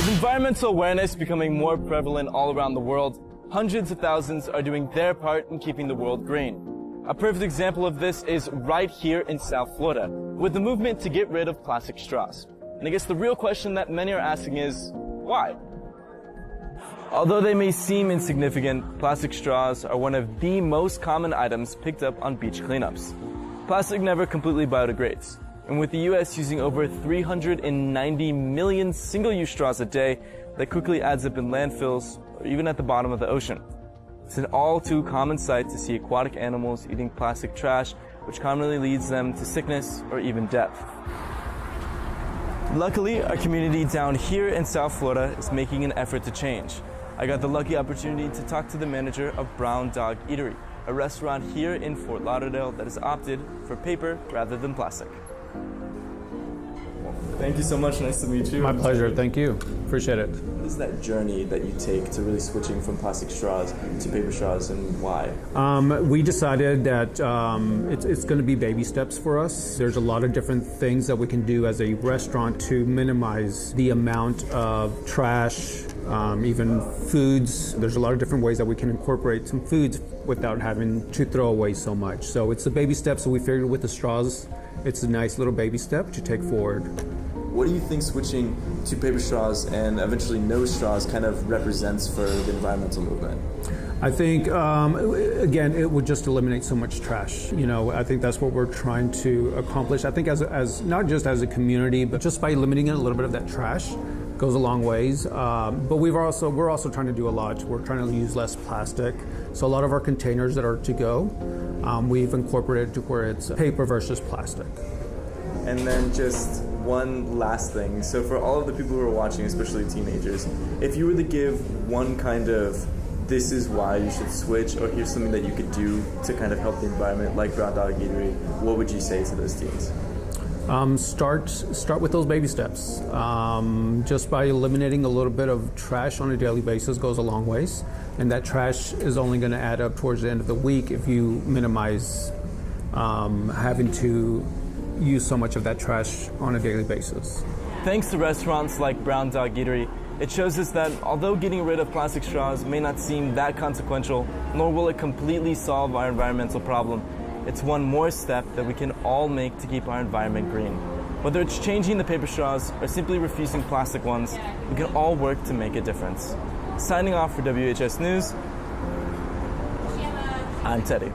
With environmental awareness becoming more prevalent all around the world, hundreds of thousands are doing their part in keeping the world green. A perfect example of this is right here in South Florida, with the movement to get rid of plastic straws. And I guess the real question that many are asking is, why? Although they may seem insignificant, plastic straws are one of the most common items picked up on beach cleanups. Plastic never completely biodegrades, and with the US using over 390 million single-use straws a day, that quickly adds up in landfills or even at the bottom of the ocean. It's an all too common sight to see aquatic animals eating plastic trash, which commonly leads them to sickness or even death. Luckily, our community down here in South Florida is making an effort to change. I got the lucky opportunity to talk to the manager of Brown Dog Eatery, a restaurant here in Fort Lauderdale that has opted for paper rather than plastic. Thank you so much. Nice to meet you. My pleasure. Thank you. Appreciate it. What is that journey that you take to really switching from plastic straws to paper straws, and why? We decided that it's going to be baby steps for us. There's a lot of different things that we can do as a restaurant to minimize the amount of trash, even foods. There's a lot of different ways that we can incorporate some foods without having to throw away so much. So it's the baby steps. So we figured with the straws, it's a nice little baby step to take forward. What do you think switching to paper straws and eventually no straws kind of represents for the environmental movement? I think, again, it would just eliminate so much trash. You know, I think that's what we're trying to accomplish. I think as not just as a community, but just by eliminating a little bit of that trash goes a long ways. But we're also trying to do a lot. We're trying to use less plastic. So a lot of our containers that are to go, we've incorporated to where it's paper versus plastic. And then just one last thing. So for all of the people who are watching, especially teenagers, if you were to give one kind of this is why you should switch, or here's something that you could do to kind of help the environment, like Brown Dog Eatery, what would you say to those teens? Start with those baby steps. Just by eliminating a little bit of trash on a daily basis goes a long ways, and that trash is only going to add up towards the end of the week if you minimize having to use so much of that trash on a daily basis. Thanks to restaurants like Brown Dog Eatery, it shows us that although getting rid of plastic straws may not seem that consequential, nor will it completely solve our environmental problem, it's one more step that we can all make to keep our environment green. Whether it's changing the paper straws or simply refusing plastic ones, we can all work to make a difference. Signing off for WHS News, I'm Teddy.